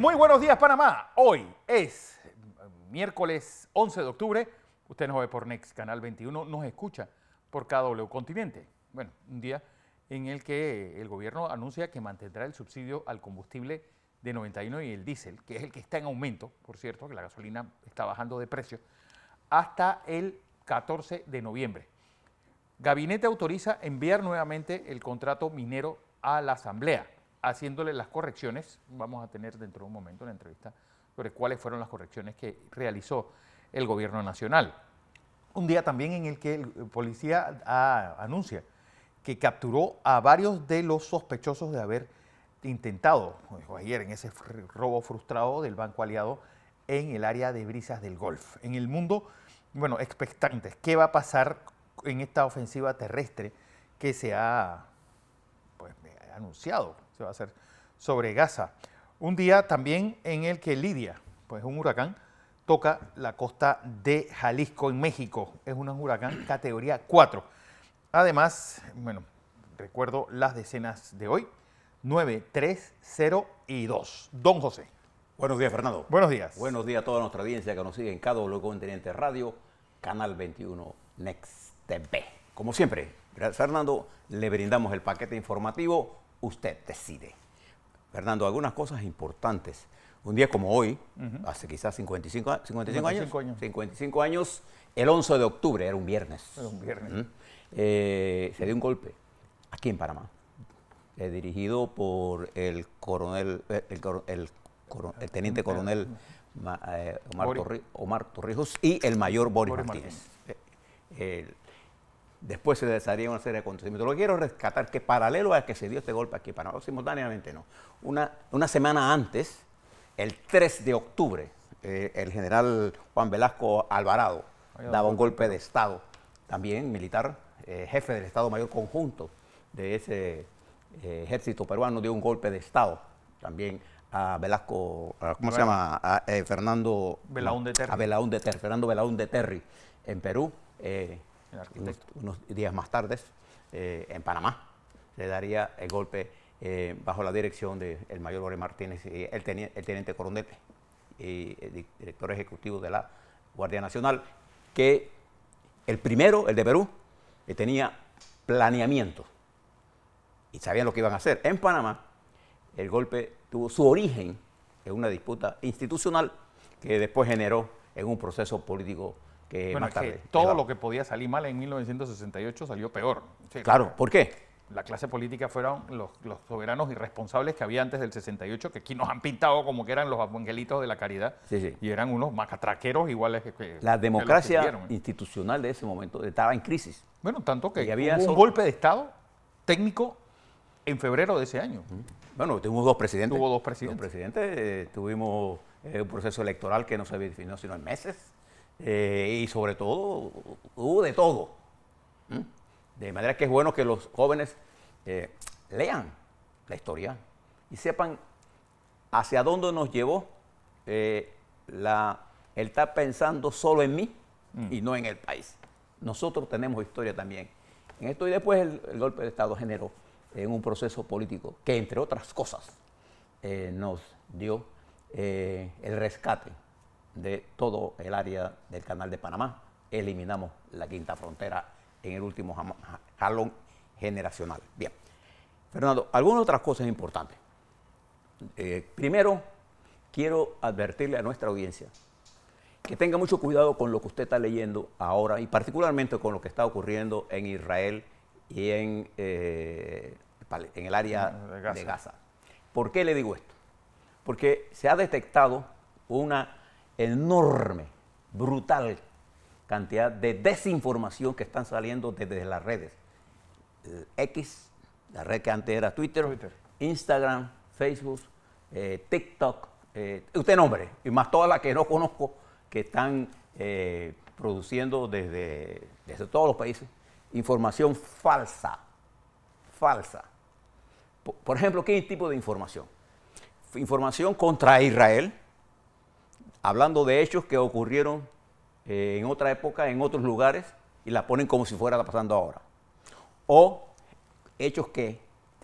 Muy buenos días, Panamá. Hoy es miércoles 11 de octubre. Usted nos ve por Next, Canal 21, nos escucha por KW Continente. Bueno, un día en el que el gobierno anuncia que mantendrá el subsidio al combustible de 91 y el diésel, que es el que está en aumento, por cierto, que la gasolina está bajando de precio, hasta el 14 de noviembre. Gabinete autoriza enviar nuevamente el contrato minero a la Asamblea, haciéndole las correcciones. Vamos a tener dentro de un momento una entrevista sobre cuáles fueron las correcciones que realizó el gobierno nacional. Un día también en el que el policía anuncia que capturó a varios de los sospechosos de haber intentado, ayer en ese robo frustrado del Banco Aliado en el área de Brisas del Golf. En el mundo, bueno, expectantes, ¿qué va a pasar en esta ofensiva terrestre que se ha anunciado? Se va a hacer sobre Gaza. Un día también en el que Lidia, pues un huracán, toca la costa de Jalisco en México. Es un huracán categoría 4. Además, bueno, recuerdo las decenas de hoy, 9, 3, 0 y 2. Don José. Buenos días, Fernando. Buenos días. Buenos días a toda nuestra audiencia que nos sigue en KW Continente Radio, Canal 21 Next TV. Como siempre, gracias, Fernando, le brindamos el paquete informativo. Usted decide. Fernando, algunas cosas importantes. Un día como hoy, hace quizás 55 años, el 11 de octubre, era un viernes. Era un viernes. Se dio un golpe aquí en Panamá, dirigido por el coronel, el teniente coronel Omar Torrijos y el mayor Boris Martínez. Después se desarrollaron una serie de acontecimientos. Lo que quiero rescatar que paralelo a que se dio este golpe aquí en Panamá, simultáneamente no. Una semana antes, el 3 de octubre, el general Juan Velasco Alvarado daba un golpe de Estado, también militar, jefe del Estado Mayor Conjunto de ese ejército peruano, dio un golpe de Estado también a Velasco, ¿cómo se llama? A Fernando Belaúnde Terry. A Belaúnde Terry, Fernando Belaúnde Terry, en Perú. Unos días más tarde, en Panamá, se daría el golpe bajo la dirección del mayor Boris Martínez, el teniente coronel y el director ejecutivo de la Guardia Nacional, que el primero, el de Perú, tenía planeamiento y sabían lo que iban a hacer. En Panamá, el golpe tuvo su origen en una disputa institucional que después generó en un proceso político que bueno, más tarde. que todo lo que podía salir mal en 1968 salió peor. Sí, claro, ¿por qué? La clase política fueron los soberanos irresponsables que había antes del 68, que aquí nos han pintado como que eran los angelitos de la caridad, y eran unos macatraqueros iguales que la democracia institucional de ese momento estaba en crisis. Bueno, tanto que había un golpe de Estado técnico en febrero de ese año. Bueno, tuvimos dos presidentes. Tuvo dos presidentes. Tuvimos un proceso electoral que no se definió sino en meses. Y sobre todo, hubo de todo. De manera que es bueno que los jóvenes lean la historia y sepan hacia dónde nos llevó el estar pensando solo en mí y no en el país. Nosotros tenemos historia también en esto, y después el golpe de Estado generó en un proceso político que, entre otras cosas, nos dio el rescate de todo el área del Canal de Panamá. Eliminamos la quinta frontera en el último jalón generacional. Bien, Fernando, algunas otras cosas importantes. Primero, quiero advertirle a nuestra audiencia que tenga mucho cuidado con lo que usted está leyendo ahora, y particularmente con lo que está ocurriendo en Israel y en el área de Gaza. ¿Por qué le digo esto? Porque se ha detectado una enorme, brutal cantidad de desinformación que están saliendo desde las redes. X, la red que antes era Twitter. Instagram, Facebook, TikTok, usted nombre, y más todas las que no conozco, que están produciendo desde todos los países información falsa. Por ejemplo, ¿qué tipo de información? Información contra Israel, hablando de hechos que ocurrieron en otra época, en otros lugares, y la ponen como si fuera pasando ahora. O hechos que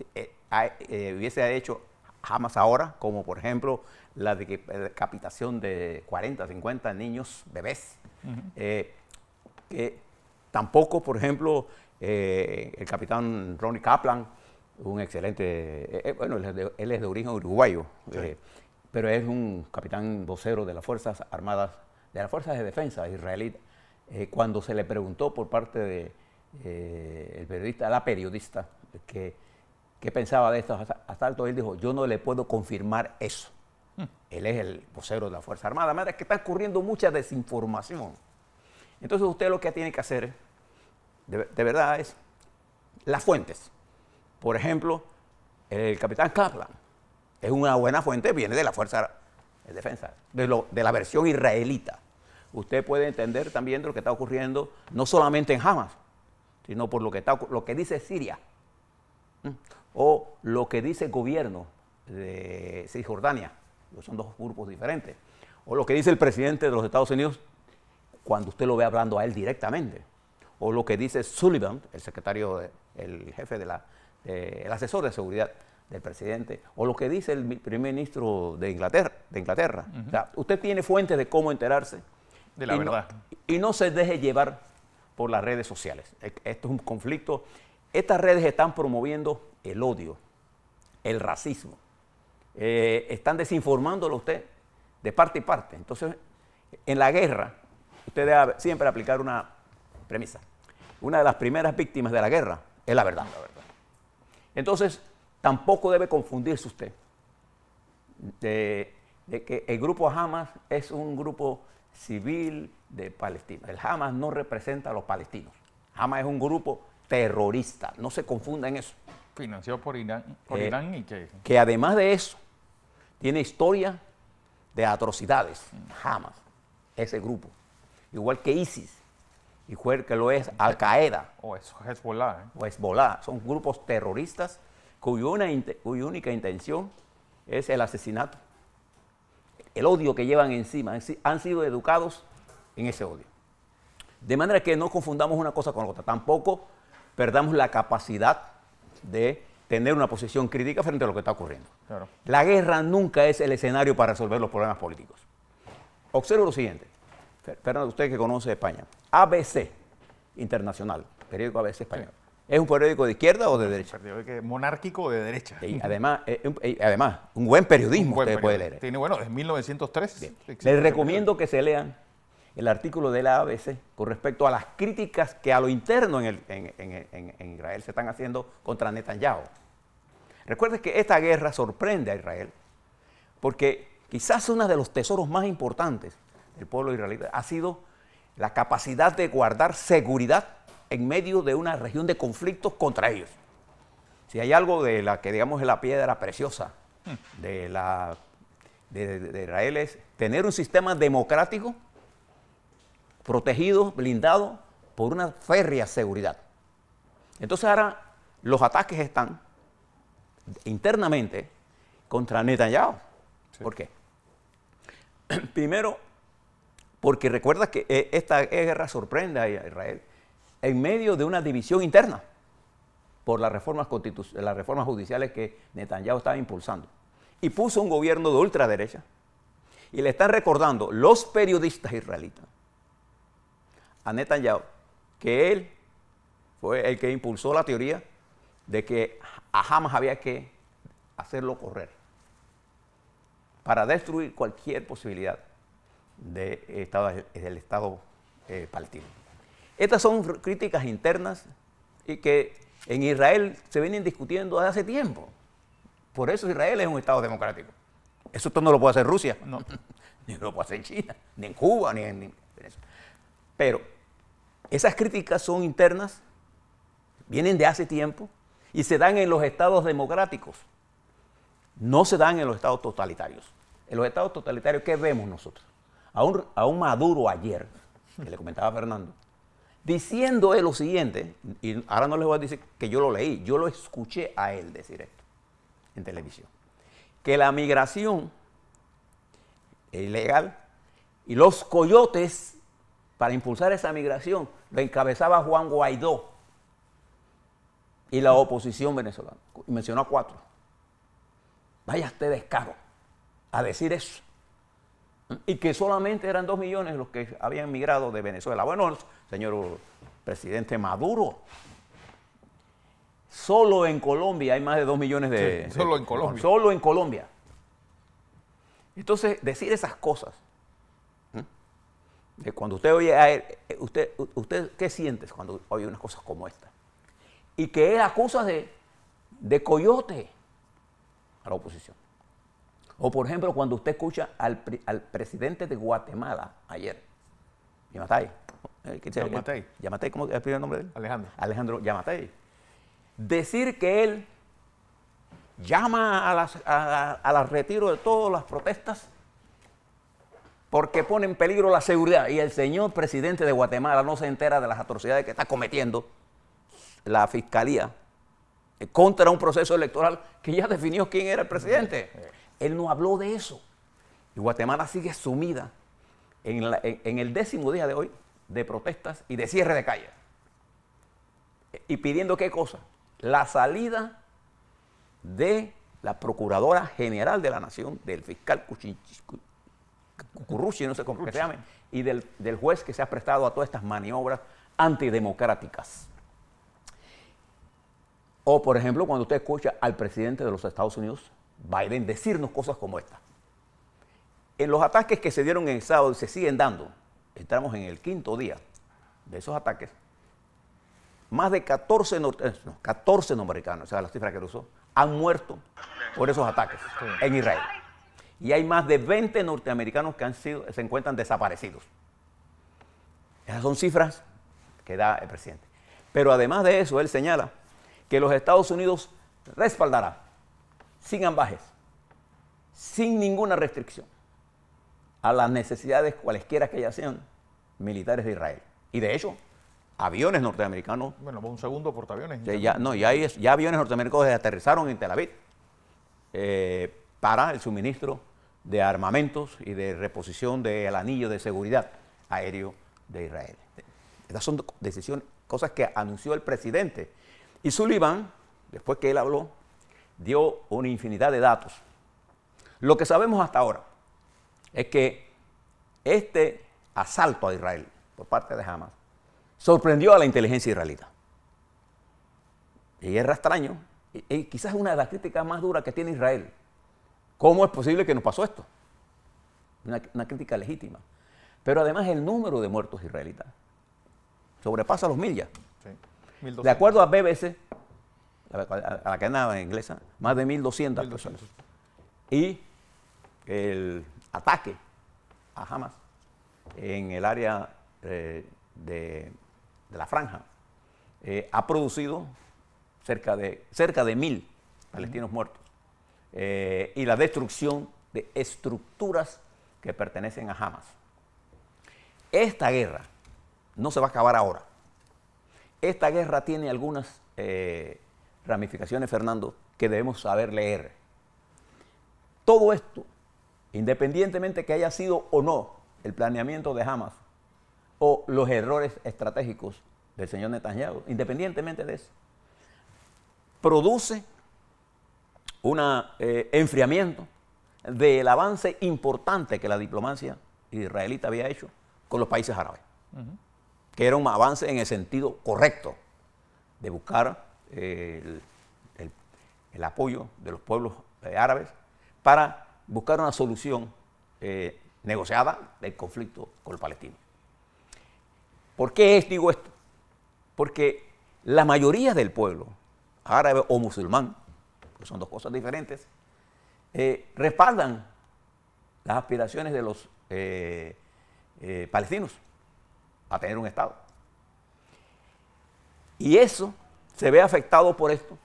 hubiese hecho Hamas ahora, como por ejemplo la decapitación de 40, 50 niños, bebés. Que tampoco, por ejemplo, el capitán Ronnie Kaplan, un excelente, bueno, él es de origen uruguayo, sí, pero es un capitán vocero de las Fuerzas Armadas, de las Fuerzas de Defensa israelíes. Cuando se le preguntó por parte de la periodista, qué pensaba de estos asaltos, él dijo, yo no le puedo confirmar eso. Él es el vocero de la Fuerza Armada. Además, es que está ocurriendo mucha desinformación. Entonces usted lo que tiene que hacer, de verdad, es las fuentes. Por ejemplo, el capitán Kaplan es una buena fuente, viene de la Fuerza de Defensa, de la versión israelita. Usted puede entender también de lo que está ocurriendo, no solamente en Hamas, sino por lo que dice Siria, o lo que dice el gobierno de Cisjordania, son dos grupos diferentes, o lo que dice el presidente de los Estados Unidos cuando usted lo ve hablando a él directamente, o lo que dice Sullivan, el secretario, el jefe el asesor de seguridad del presidente, o lo que dice el primer ministro de Inglaterra. O sea, usted tiene fuentes de cómo enterarse de la verdad. Y no se deje llevar por las redes sociales. Esto es un conflicto. Estas redes están promoviendo el odio, el racismo. Están desinformándolo a usted de parte y parte. Entonces, en la guerra, usted debe siempre aplicar una premisa. Una de las primeras víctimas de la guerra es la verdad. Entonces, tampoco debe confundirse usted de que el grupo Hamas es un grupo civil de Palestina. El Hamas no representa a los palestinos. Hamas es un grupo terrorista. No se confunda en eso. Financiado por Irán y que además de eso, tiene historia de atrocidades. Hamas, ese grupo. Igual que ISIS, igual que lo es Al-Qaeda. O Hezbollah. O Hezbollah. Son grupos terroristas cuya única intención es el asesinato. El odio que llevan encima. Han sido educados en ese odio. De manera que no confundamos una cosa con la otra. Tampoco perdamos la capacidad de tener una posición crítica frente a lo que está ocurriendo. Claro. La guerra nunca es el escenario para resolver los problemas políticos. Observe lo siguiente. Fernando, usted que conoce España. ABC Internacional, periódico ABC Español. Sí. ¿Es un periódico de izquierda o de derecha? Monárquico o de derecha. Y además, un buen periodismo usted puede leer. Tiene, bueno, es 1903. Les recomiendo que se lean el artículo de la ABC con respecto a las críticas que a lo interno en Israel se están haciendo contra Netanyahu. Recuerden que esta guerra sorprende a Israel porque quizás uno de los tesoros más importantes del pueblo israelita ha sido la capacidad de guardar seguridad en medio de una región de conflictos contra ellos. Si hay algo de la que digamos es la piedra preciosa de Israel es tener un sistema democrático protegido, blindado por una férrea seguridad. Entonces ahora los ataques están internamente contra Netanyahu. Sí. ¿Por qué? Primero, porque recuerda que esta guerra sorprende a Israel en medio de una división interna por las reformas judiciales que Netanyahu estaba impulsando. Y puso un gobierno de ultraderecha y le están recordando los periodistas israelitas a Netanyahu que él fue el que impulsó la teoría de que a Hamas había que hacerlo correr para destruir cualquier posibilidad del Estado palestino. Estas son críticas internas y que en Israel se vienen discutiendo desde hace tiempo. Por eso Israel es un Estado democrático. Eso no lo puede hacer Rusia, no. Ni lo puede hacer China, ni en Cuba, ni en Venezuela. Pero esas críticas son internas, vienen de hace tiempo y se dan en los estados democráticos. No se dan en los estados totalitarios. En los estados totalitarios, ¿qué vemos nosotros? A un Maduro ayer, que le comentaba a Fernando, diciendo él lo siguiente, y ahora no les voy a decir que yo lo leí, yo lo escuché a él decir esto en televisión, que la migración es ilegal y los coyotes para impulsar esa migración lo encabezaba Juan Guaidó y la oposición venezolana. Mencionó a 4. vaya este descaro a decir eso. Y que solamente eran 2 millones los que habían migrado de Venezuela. Bueno, señor presidente Maduro, solo en Colombia hay más de 2 millones de... Sí, solo en Colombia. Solo en Colombia. Entonces, decir esas cosas, que cuando usted oye a él, usted ¿qué sientes cuando oye unas cosas como esta? Y que él acusa de coyote a la oposición. O, por ejemplo, cuando usted escucha al presidente de Guatemala ayer, Yamatei. Yamatei, ¿cómo es el primer nombre de él? Alejandro. Alejandro Yamatei. Decir que él llama al retiro de todas las protestas porque pone en peligro la seguridad, y el señor presidente de Guatemala no se entera de las atrocidades que está cometiendo la fiscalía contra un proceso electoral que ya definió quién era el presidente. Él no habló de eso. Y Guatemala sigue sumida en el 10º día de hoy de protestas y de cierre de calles. Y pidiendo ¿qué cosa? La salida de la Procuradora General de la Nación, del fiscal Cucurruchi, no sé cómo se llame, y del juez que se ha prestado a todas estas maniobras antidemocráticas. O, por ejemplo, cuando usted escucha al presidente de los Estados Unidos, Biden, decirnos cosas como esta. En los ataques que se dieron en el sábado y se siguen dando, estamos en el 5º día de esos ataques, más de 14 norteamericanos, o sea, la cifra que él usó, han muerto por esos ataques en Israel. Y hay más de 20 norteamericanos que se encuentran desaparecidos. Esas son cifras que da el presidente. Pero además de eso, él señala que los Estados Unidos respaldará, sin ambajes, sin ninguna restricción, a las necesidades cualesquiera que ellas sean militares de Israel. Y de hecho, aviones norteamericanos... Bueno, un segundo portaaviones. Ya aviones norteamericanos aterrizaron en Tel Aviv para el suministro de armamentos y de reposición del anillo de seguridad aéreo de Israel. Estas son decisiones, cosas que anunció el presidente. Y Sullivan, después que él habló, dio una infinidad de datos. Lo que sabemos hasta ahora es que este asalto a Israel por parte de Hamas sorprendió a la inteligencia israelita. Y es extraño, y quizás una de las críticas más duras que tiene Israel. ¿Cómo es posible que nos pasó esto? Una crítica legítima. Pero además el número de muertos israelitas sobrepasa los 1000 ya. Sí, 1200. De acuerdo a BBC, a la cadena inglesa, más de 1200 personas. Y el ataque a Hamas en el área de la franja ha producido cerca de 1000 palestinos muertos y la destrucción de estructuras que pertenecen a Hamas. Esta guerra no se va a acabar ahora. Esta guerra tiene algunas ramificaciones, Fernando, que debemos saber leer. Todo esto, independientemente que haya sido o no el planeamiento de Hamas o los errores estratégicos del señor Netanyahu, independientemente de eso, produce un enfriamiento del avance importante que la diplomacia israelita había hecho con los países árabes, que era un avance en el sentido correcto de buscar el apoyo de los pueblos árabes para buscar una solución negociada del conflicto con los palestinos. ¿Por qué digo esto? Porque la mayoría del pueblo, árabe o musulmán, que son dos cosas diferentes, respaldan las aspiraciones de los palestinos a tener un Estado. Y eso se ve afectado por esto,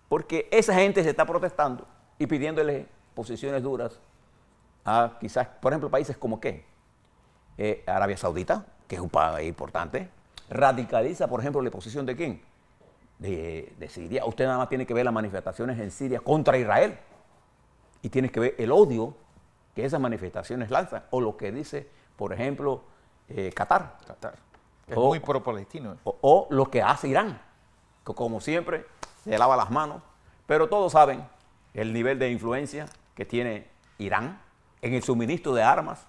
porque esa gente se está protestando y pidiéndole posiciones duras a quizás, por ejemplo, países como ¿qué? Arabia Saudita, que es un país importante, radicaliza, por ejemplo, la posición de ¿quién? De Siria. Usted nada más tiene que ver las manifestaciones en Siria contra Israel y tiene que ver el odio que esas manifestaciones lanzan, o lo que dice, por ejemplo, Qatar. Es muy pro-palestino. O lo que hace Irán, que como siempre se lava las manos, pero todos saben el nivel de influencia que tiene Irán en el suministro de armas.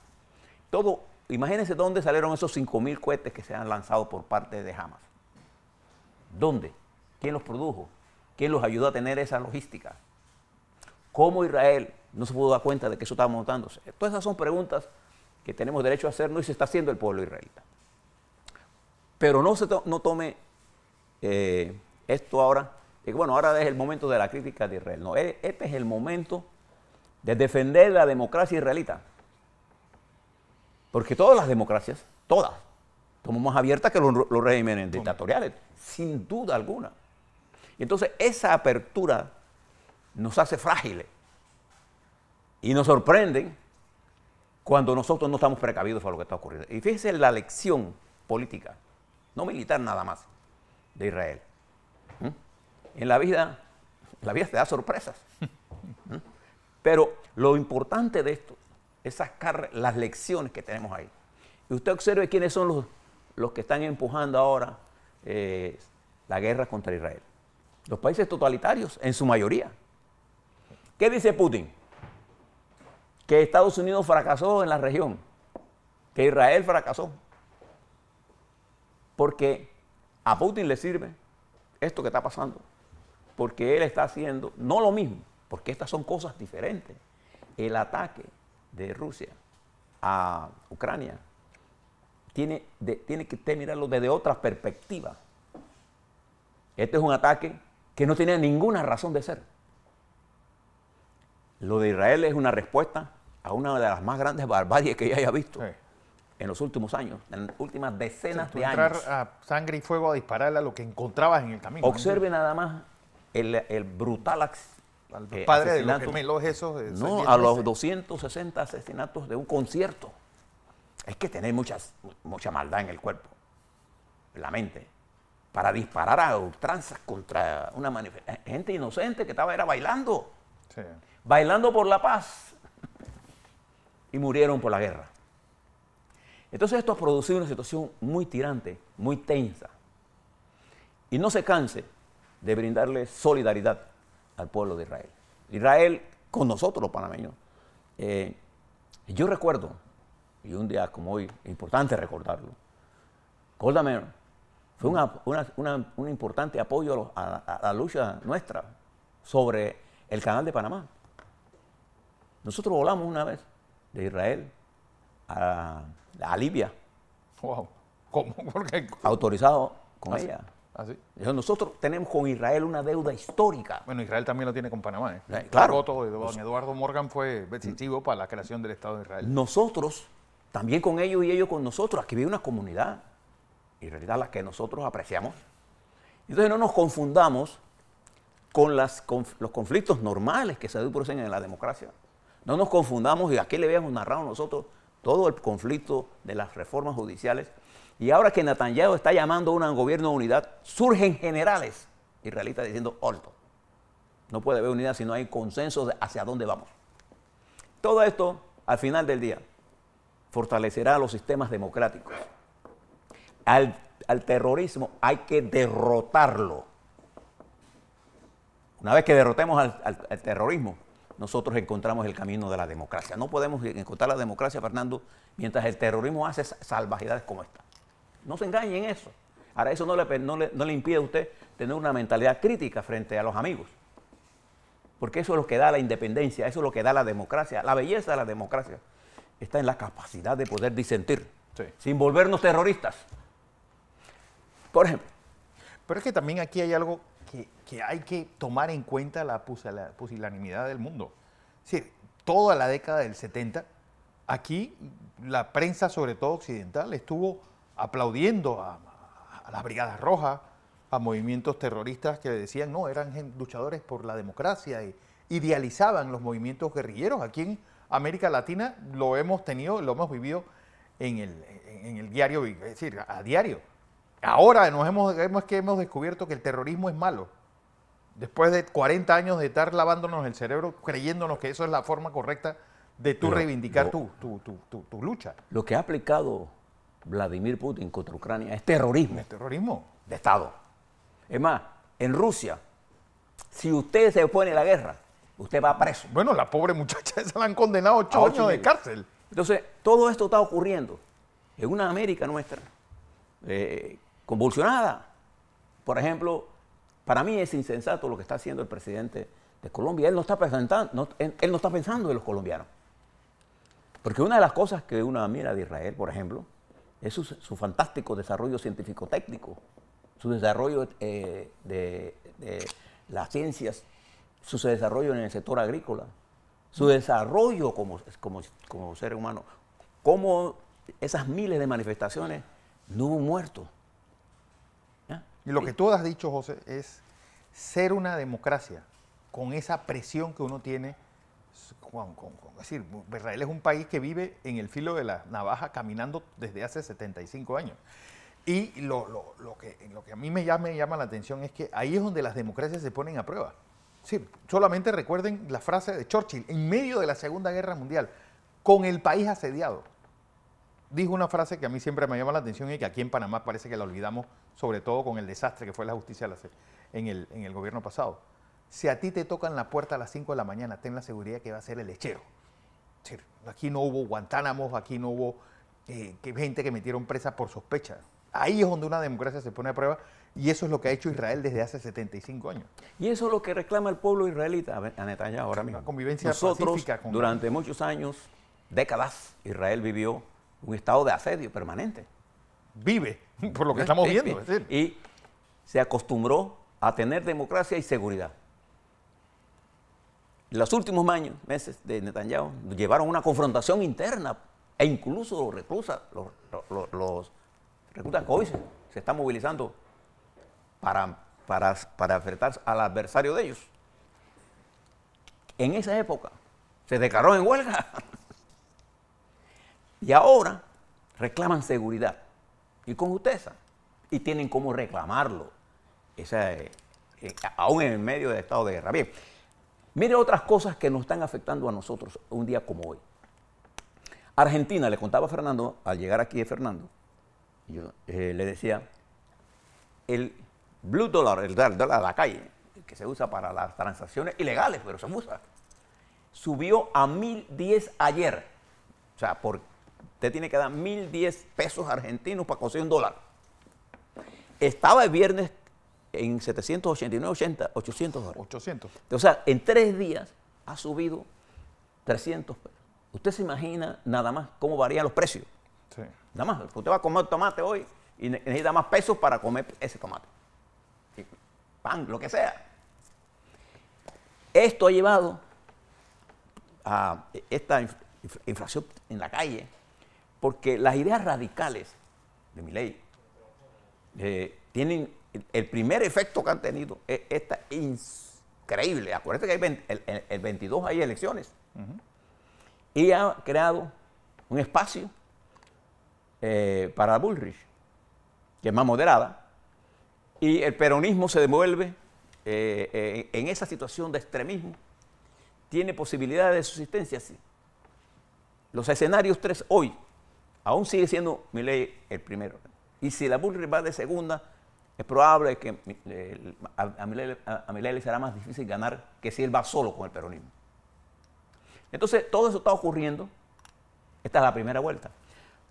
Todo, imagínense dónde salieron esos 5.000 cohetes que se han lanzado por parte de Hamas. ¿Dónde? ¿Quién los produjo? ¿Quién los ayudó a tener esa logística? ¿Cómo Israel no se pudo dar cuenta de que eso estaba montándose? Todas esas son preguntas que tenemos derecho a hacernos y se está haciendo el pueblo israelita. Pero no tome esto ahora, que bueno, ahora es el momento de la crítica de Israel. No, este es el momento de defender la democracia israelita. Porque todas las democracias, todas, son más abiertas que los regímenes dictatoriales, sin duda alguna. Y entonces esa apertura nos hace frágiles y nos sorprenden cuando nosotros no estamos precavidos para lo que está ocurriendo. Y fíjense la lección política, no militar nada más, de Israel. En la vida te da sorpresas. Pero lo importante de esto es sacar las lecciones que tenemos ahí. Y usted observe quiénes son los que están empujando ahora la guerra contra Israel. Los países totalitarios, en su mayoría. ¿Qué dice Putin? Que Estados Unidos fracasó en la región, que Israel fracasó. Porque a Putin le sirve esto que está pasando, porque él está haciendo no lo mismo, porque estas son cosas diferentes. El ataque de Rusia a Ucrania tiene que mirarlo desde otra perspectiva. Este es un ataque que no tenía ninguna razón de ser. Lo de Israel es una respuesta a una de las más grandes barbaries que yo haya visto en los últimos años, en las últimas decenas de años. Entrar a sangre y fuego a disparar a lo que encontrabas en el camino. Observe nada más el brutal al padre de los gemelos esos. No, a los 260 asesinatos de un concierto. Es que tener mucha maldad en el cuerpo, en la mente, para disparar a ultranzas contra una gente inocente que era bailando. Sí. Bailando por la paz. Y murieron por la guerra. Entonces esto ha producido una situación muy tirante, muy tensa. Y no se canse de brindarle solidaridad al pueblo de Israel. Israel con nosotros los panameños. Yo recuerdo, y un día como hoy, es importante recordarlo, Golda Meir fue un importante apoyo a la lucha nuestra sobre el canal de Panamá. Nosotros volamos una vez de Israel a Libia. Wow. ¿Cómo? Porque autorizado con ella. ¿Así? Nosotros tenemos con Israel una deuda histórica. Bueno, Israel también lo tiene con Panamá. Claro. El voto de don Eduardo Morgan fue decisivo para la creación del Estado de Israel. Nosotros, también con ellos y ellos con nosotros. Aquí vive una comunidad israelita a la que nosotros apreciamos. Entonces no nos confundamos con los conflictos normales que se producen en la democracia. No nos confundamos, y aquí le habíamos narrado nosotros todo el conflicto de las reformas judiciales. Y ahora que Netanyahu está llamando a un gobierno de unidad, surgen generales israelitas diciendo, alto, no puede haber unidad si no hay consenso de hacia dónde vamos. Todo esto, al final del día, fortalecerá los sistemas democráticos. Al terrorismo hay que derrotarlo. Una vez que derrotemos al terrorismo, nosotros encontramos el camino de la democracia. No podemos encontrar la democracia, Fernando, mientras el terrorismo hace salvajidades como esta. No se engañen en eso. Ahora, eso no le impide a usted tener una mentalidad crítica frente a los amigos. Porque eso es lo que da la independencia, eso es lo que da la democracia. La belleza de la democracia está en la capacidad de poder disentir, sin volvernos terroristas. Por ejemplo. Pero es que también aquí hay algo que hay que tomar en cuenta, la pusilanimidad del mundo. Es decir, toda la década del 70, aquí la prensa, sobre todo occidental, estuvo aplaudiendo a las Brigadas Rojas, a movimientos terroristas que decían, no, eran luchadores por la democracia, y idealizaban los movimientos guerrilleros. Aquí en América Latina lo hemos tenido, lo hemos vivido en el diario, es decir, a diario. Ahora hemos descubierto que el terrorismo es malo. Después de 40 años de estar lavándonos el cerebro, creyéndonos que eso es la forma correcta de tú reivindicar tu lucha. Lo que ha aplicado Vladimir Putin contra Ucrania es terrorismo. Es terrorismo. De Estado. Es más, en Rusia, si usted se opone a la guerra, usted va preso. Bueno, la pobre muchacha esa la han condenado a 8 años de cárcel. Entonces, todo esto está ocurriendo en una América nuestra convulsionada. Por ejemplo, para mí es insensato lo que está haciendo el presidente de Colombia. Él no está pensando en los colombianos. Porque una de las cosas que uno admira de Israel, por ejemplo, es su fantástico desarrollo científico-técnico, su desarrollo de las ciencias, su desarrollo en el sector agrícola, su desarrollo como ser humano, cómo esas miles de manifestaciones no hubo muertos. ¿Ya? Y lo que tú has dicho, José, es ser una democracia con esa presión que uno tiene. Es decir, Israel es un país que vive en el filo de la navaja caminando desde hace 75 años. Y lo que a mí me llama la atención es que ahí es donde las democracias se ponen a prueba. Sí, solamente recuerden la frase de Churchill, en medio de la Segunda Guerra Mundial, con el país asediado. Dijo una frase que a mí siempre me llama la atención y que aquí en Panamá parece que la olvidamos, sobre todo con el desastre que fue la justicia en el gobierno pasado. Si a ti te tocan la puerta a las 5 de la mañana, ten la seguridad que va a ser el lechero. Sí, aquí no hubo Guantánamos, aquí no hubo gente que metieron presa por sospecha. Ahí es donde una democracia se pone a prueba y eso es lo que ha hecho Israel desde hace 75 años. Y eso es lo que reclama el pueblo israelita a Netanyahu ahora mismo. Una convivencia Nosotros, pacífica. durante muchos años, décadas, Israel vivió un estado de asedio permanente. Vive, por lo que estamos viendo. Es decir. Y se acostumbró a tener democracia y seguridad. Los últimos meses de Netanyahu llevaron una confrontación interna e incluso los reclutas que hoy se están movilizando para enfrentar al adversario de ellos. En esa época se declaró en huelga y ahora reclaman seguridad y con justeza y tienen cómo reclamarlo aún en el medio del estado de guerra. Bien, mire otras cosas que nos están afectando a nosotros un día como hoy. Argentina, le contaba a Fernando, al llegar aquí de Fernando, yo le decía, el blue dollar, el dólar de la calle, que se usa para las transacciones ilegales, pero se usa, subió a 1.010 ayer. O sea, usted tiene que dar 1.010 pesos argentinos para conseguir un dólar. Estaba el viernes en 789, 80, 800 dólares. 800. O sea, en 3 días ha subido 300 pesos. ¿Usted se imagina nada más cómo varían los precios? Sí. Nada más, usted va a comer tomate hoy y necesita más pesos para comer ese tomate. Pan, lo que sea. Esto ha llevado a esta inflación en la calle porque las ideas radicales de Milei tienen el primer efecto que han tenido es esta increíble. Acuérdate que el 22 hay elecciones. Y ha creado un espacio para Bullrich, que es más moderada, y el peronismo se devuelve en esa situación de extremismo. ¿Tiene posibilidades de subsistencia? Sí. Los escenarios 3 hoy, aún sigue siendo Milei el primero. Y si la Bullrich va de segunda, es probable que a Milei le será más difícil ganar que si él va solo con el peronismo. Entonces, todo eso está ocurriendo. Esta es la primera vuelta.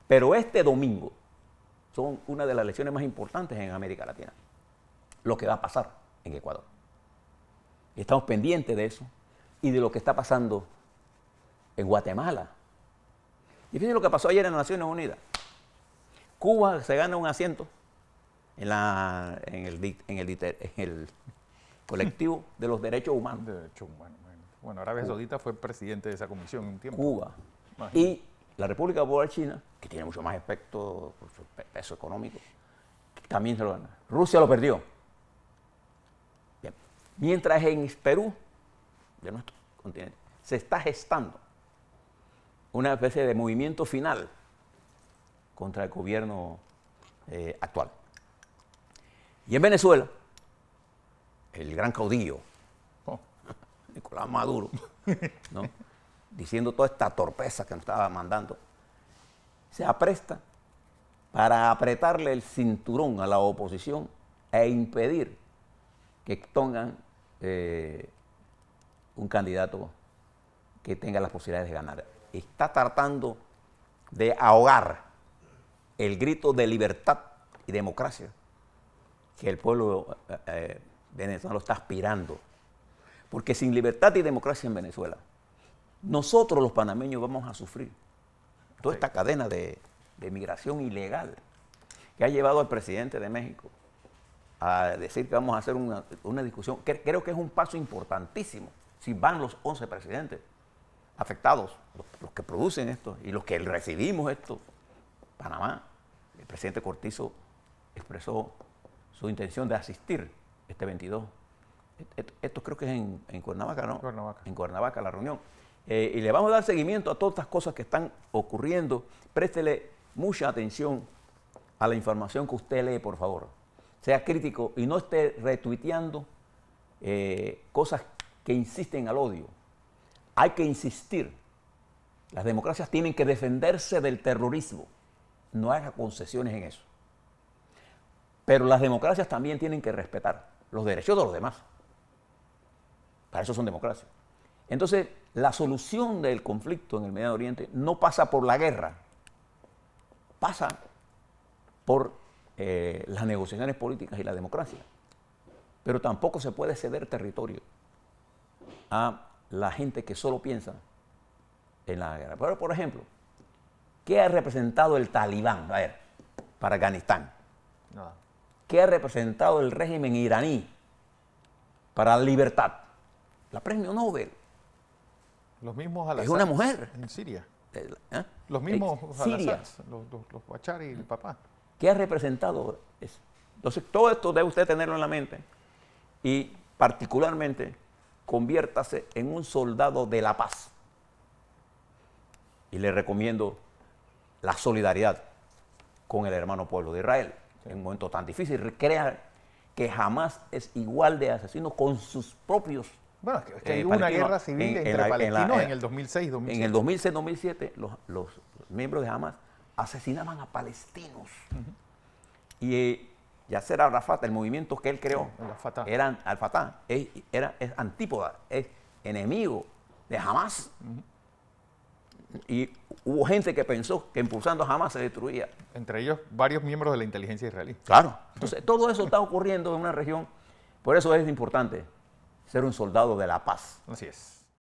Pero este domingo son una de las elecciones más importantes en América Latina. Lo que va a pasar en Ecuador. Y estamos pendientes de eso y de lo que está pasando en Guatemala. Y fíjense lo que pasó ayer en las Naciones Unidas. Cuba se gana un asiento en el colectivo de los derechos humanos. Derechos humanos. Bueno, Arabia Saudita fue presidente de esa comisión un tiempo. Cuba. Y la República Popular China, que tiene mucho más efecto por su peso económico, también se lo gana. Rusia lo perdió. Bien. Mientras en Perú, de nuestro continente, se está gestando una especie de movimiento final contra el gobierno actual. Y en Venezuela, el gran caudillo, Nicolás Maduro, ¿no?, diciendo toda esta torpeza que nos estaba mandando, se apresta para apretarle el cinturón a la oposición e impedir que pongan un candidato que tenga las posibilidades de ganar. Está tratando de ahogar el grito de libertad y democracia que el pueblo venezolano está aspirando. Porque sin libertad y democracia en Venezuela, nosotros los panameños vamos a sufrir toda esta cadena de migración ilegal que ha llevado al presidente de México a decir que vamos a hacer una discusión. Creo que es un paso importantísimo si van los 11 presidentes afectados, los que producen esto y los que recibimos esto. Panamá, el presidente Cortizo expresó su intención de asistir este 22. Esto creo que es en Cuernavaca, ¿no? Cuernavaca. En Cuernavaca la reunión. Y le vamos a dar seguimiento a todas estas cosas que están ocurriendo. Préstele mucha atención a la información que usted lee, por favor. Sea crítico y no esté retuiteando cosas que insisten al odio. Hay que insistir. Las democracias tienen que defenderse del terrorismo. No haga concesiones en eso. Pero las democracias también tienen que respetar los derechos de los demás. Para eso son democracias. Entonces, la solución del conflicto en el Medio Oriente no pasa por la guerra, pasa por las negociaciones políticas y la democracia. Pero tampoco se puede ceder territorio a la gente que solo piensa en la guerra. Pero, por ejemplo, ¿qué ha representado el Talibán para Afganistán? Nada. ¿Qué ha representado el régimen iraní para la libertad? La premio Nobel. Los mismos al-Assad. Es una mujer. En Siria. ¿Eh? Los mismos Siria. al-Assad, los Bachar y el papá. ¿Qué ha representado eso? Entonces, todo esto debe usted tenerlo en la mente y particularmente conviértase en un soldado de la paz. Y le recomiendo la solidaridad con el hermano pueblo de Israel. En un momento tan difícil, crea que jamás es igual de asesino con sus propios. Bueno, es que hay una guerra civil entre palestinos en el 2006-2007. En el 2006-2007, los miembros de Hamas asesinaban a palestinos. Y Yasser Arafat, el movimiento que él creó, Al-Fatah, es antípoda, es enemigo de Hamas. Y hubo gente que pensó que impulsando a Hamas se destruía. Entre ellos, varios miembros de la inteligencia israelí. Claro. Entonces, todo eso está ocurriendo en una región. Por eso es importante ser un soldado de la paz. Así es.